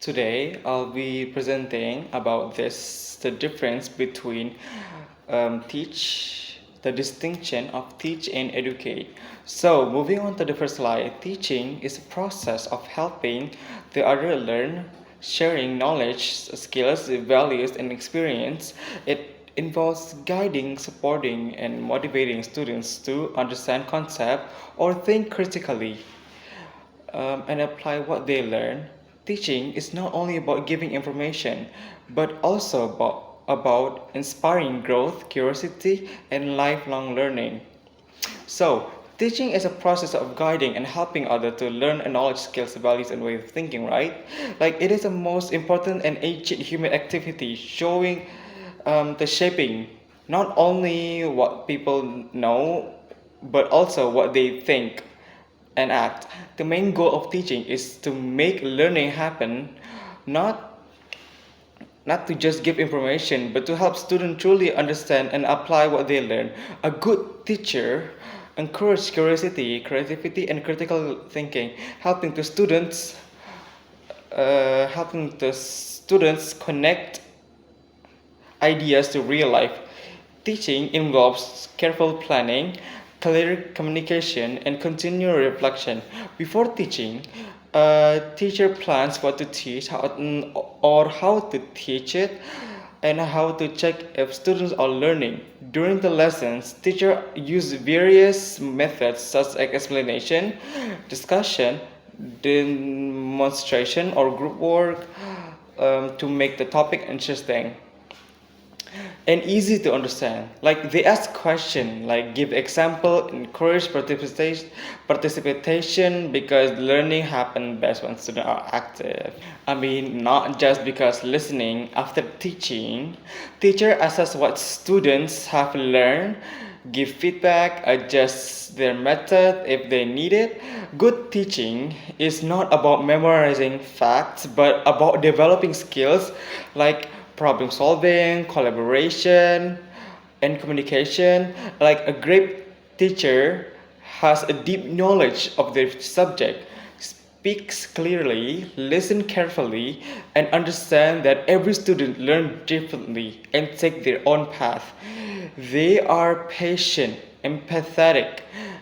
Today I'll be presenting about the difference between the distinction of teach and educate. So moving on to the first slide, teaching is a process of helping the other learn, sharing knowledge, skills, values, and experience. It involves guiding, supporting, and motivating students to understand concepts or think critically and apply what they learn. Teaching is not only about giving information, but also about inspiring growth, curiosity, and lifelong learning. So, teaching is a process of guiding and helping others to learn a knowledge, skills, values, and way of thinking, right? Like, it is the most important and ancient human activity showing the shaping not only what people know, but also what they think and act. The main goal of teaching is to make learning happen, not not to just give information, but to help students truly understand and apply what they learn. A good teacher encourages curiosity, creativity, and critical thinking, helping the students connect ideas to real life. Teaching involves careful planning, clear communication, and continual reflection. Before teaching, a teacher plans what to teach, or how to teach it, and how to check if students are learning. During the lessons, teacher use various methods such as explanation, discussion, demonstration, or group work to make the topic interesting and easy to understand. Like they ask question, like give example, encourage participation because learning happen best when students are active. I mean, not just because listening. After teaching, teacher assess what students have learned, give feedback, adjust their method if they need it. Good teaching is not about memorizing facts, but about developing skills like problem solving, collaboration, and communication. Like a great teacher has a deep knowledge of their subject, speaks clearly, listen carefully, and understand that every student learns differently and take their own path. They are patient, empathetic,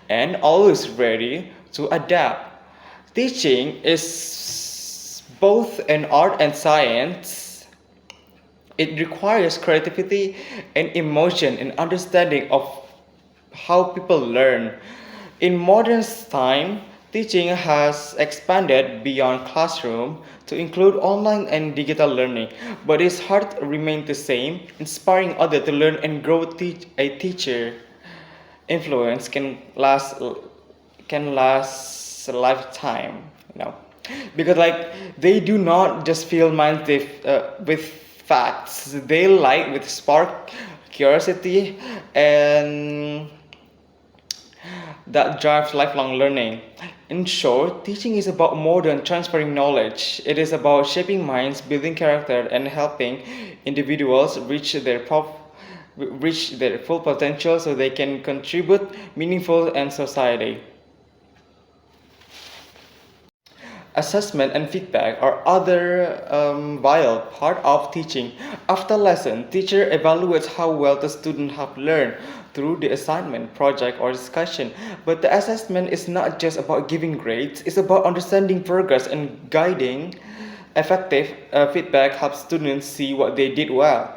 and always ready to adapt. Teaching is both an art and science. It requires creativity and emotion and understanding of how people learn. In modern time, teaching has expanded beyond classroom to include online and digital learning, but its heart remains the same, inspiring others to learn and grow. A teacher influence can last a lifetime, because like they do not just fill minds with facts, they light with spark curiosity and that drives lifelong learning. In short, teaching is about more than transferring knowledge. It is about shaping minds, building character, and helping individuals reach their full potential so they can contribute meaningful in society. Assessment and feedback are other vital part of teaching. After lesson, teacher evaluates how well the student have learned through the assignment, project, or discussion. But the assessment is not just about giving grades; it's about understanding progress and guiding. Effective feedback helps students see what they did well,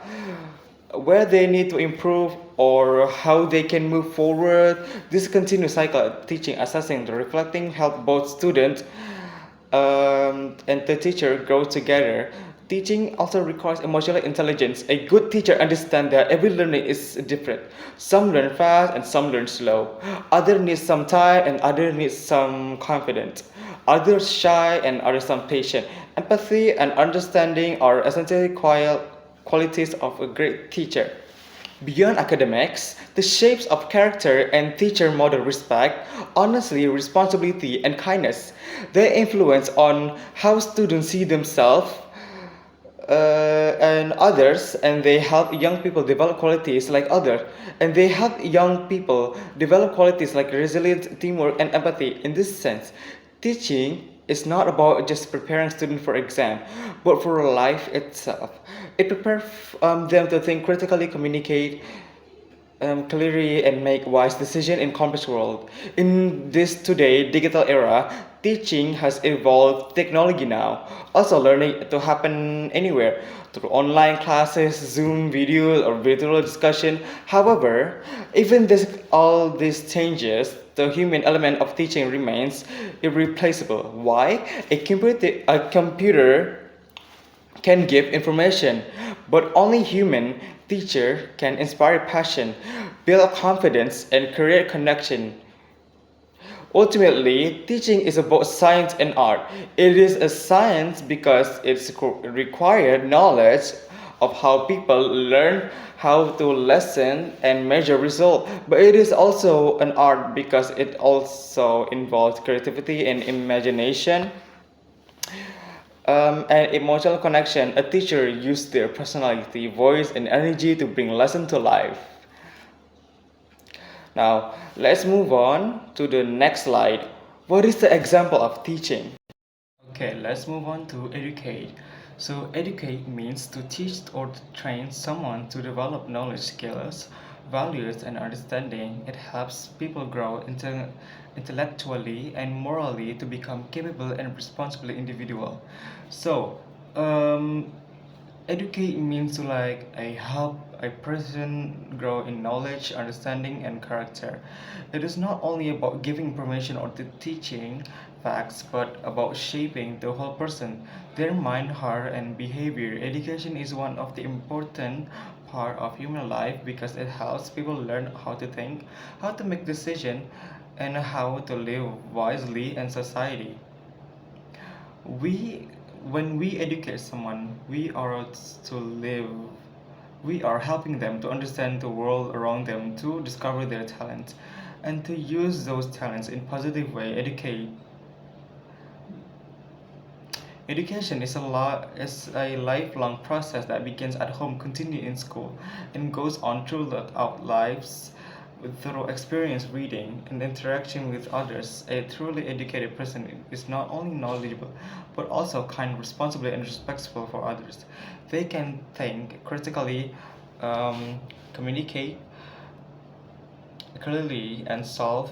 where they need to improve, or how they can move forward. This continuous cycle of teaching, assessing, and reflecting help both students and the teacher grow together. Teaching also requires emotional intelligence. A good teacher understands that every learning is different. Some learn fast and some learn slow. Others need some time and others need some confidence. Others shy and others some patient. Empathy and understanding are essential qualities of a great teacher. Beyond academics, the shapes of character and teacher model respect, honesty, responsibility, and kindness. They influence on how students see themselves and others, and they help young people develop qualities like others. And they help young people develop qualities like resilience, teamwork, and empathy. In this sense, teaching It's not about just preparing students for exam, but for life itself. It prepares them to think critically, communicate clearly, and make wise decisions in complex world. In this today digital era, teaching has evolved technology now. Also, learning to happen anywhere through online classes, Zoom videos, or virtual discussion. However, even this all these changes, the human element of teaching remains irreplaceable. Why? A computer can give information, but only human teacher can inspire passion, build confidence, and create connection. Ultimately, teaching is about science and art. It is a science because it's required knowledge of how people learn, how to listen and measure result. But it is also an art because it also involves creativity and imagination and emotional connection. A teacher uses their personality, voice, and energy to bring lesson to life. Now, let's move on to the next slide. What is the example of teaching? Okay, let's move on to educate. So, educate means to teach or to train someone to develop knowledge, skills, values, and understanding. It helps people grow intellectually and morally to become capable and responsible individual. So, um, educate means to like I help a person grow in knowledge, understanding, and character. It is not only about giving information or teaching facts, but about shaping the whole person, their mind, heart, and behavior. Education is one of the important part of human life because it helps people learn how to think, how to make decisions, and how to live wisely in society. We when we educate someone, we are helping them to understand the world around them, to discover their talents, and to use those talents in positive way. Education is a lifelong process that begins at home, continues in school, and goes on throughout lives through experience, reading, and interaction with others. A truly educated person is not only knowledgeable, but also kind, responsible, and respectful for others. They can think critically, communicate clearly, and solve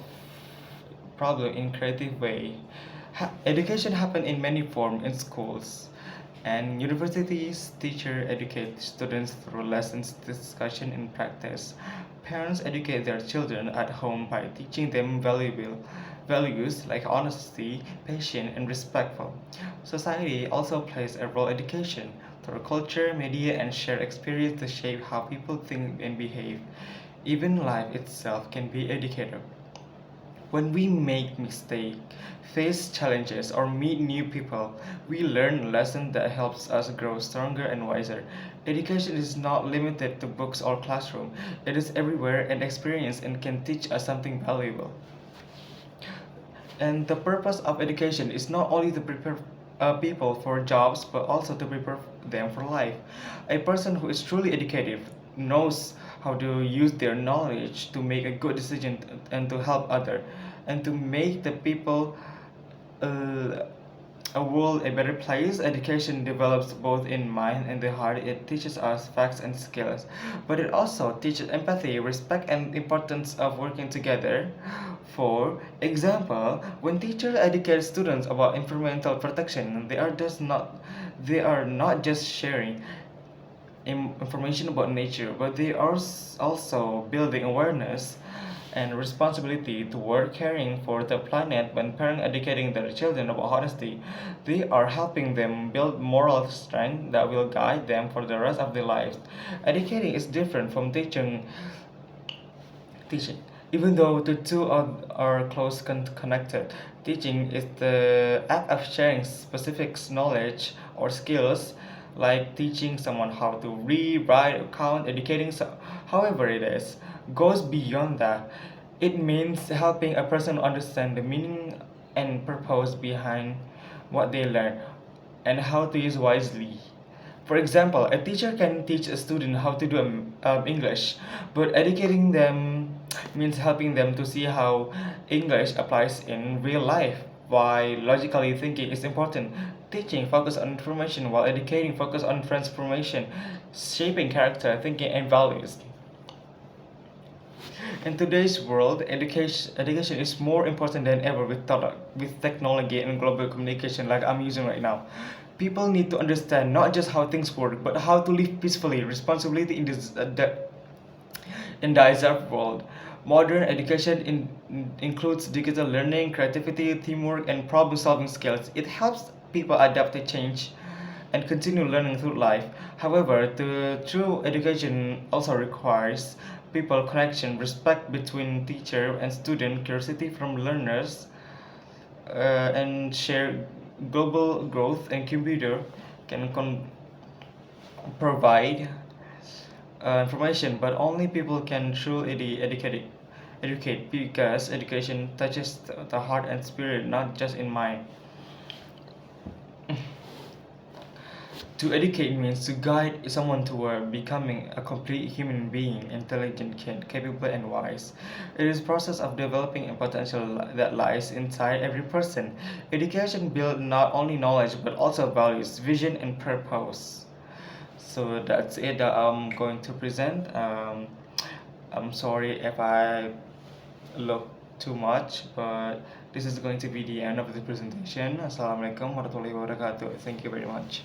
problem in creative way. Education happen in many forms in schools and universities. Teacher educate students through lessons, discussion, and practice. Parents educate their children at home by teaching them valuable values like honesty, patience, and respectful. Society also plays a role in education through culture, media, and shared experience to shape how people think and behave. Even life itself can be educated. When we make mistakes, face challenges, or meet new people, we learn lessons that helps us grow stronger and wiser. Education is not limited to books or classroom. It is everywhere and experience and can teach us something valuable. And the purpose of education is not only to prepare people for jobs, but also to prepare them for life. A person who is truly educated knows how to use their knowledge to make a good decision and to help others and to make the people uh, a world a better place. Education develops both in mind and the heart. It teaches us facts and skills, but it also teaches empathy, respect, and importance of working together. For example, when teachers educate students about environmental protection, they are not just sharing information about nature, but they are also building awareness and responsibility toward caring for the planet. When parents educating their children about honesty, they are helping them build moral strength that will guide them for the rest of their lives. Educating is different from teaching. Even though the two are close connected, teaching is the act of sharing specific knowledge or skills, like teaching someone how to read, write, or count. However it is, goes beyond that. It means helping a person understand the meaning and purpose behind what they learn and how to use wisely. For example, a teacher can teach a student how to do English, but educating them means helping them to see how English applies in real life. why logically thinking is important. Teaching focus on information while educating focus on transformation, shaping character, thinking, and values. In today's world, education is more important than ever with technology and global communication like I'm using right now. People need to understand not just how things work, but how to live peacefully, responsibility in the desired world. Modern education includes digital learning, creativity, teamwork, and problem solving skills. It helps people adapt to change and continue learning through life. However, the true education also requires people connection, respect between teacher and student, curiosity from learners, and share global growth. And computer can provide information, but only people can truly educate because education touches the heart and spirit, not just in mind. To educate means to guide someone toward becoming a complete human being, intelligent, capable, and wise. It is a process of developing a potential that lies inside every person. Education builds not only knowledge but also values, vision, and purpose. So that's it that I'm going to present. I'm sorry if I look too much, but this is going to be the end of the presentation. Assalamualaikum warahmatullahi wabarakatuh. Thank you very much.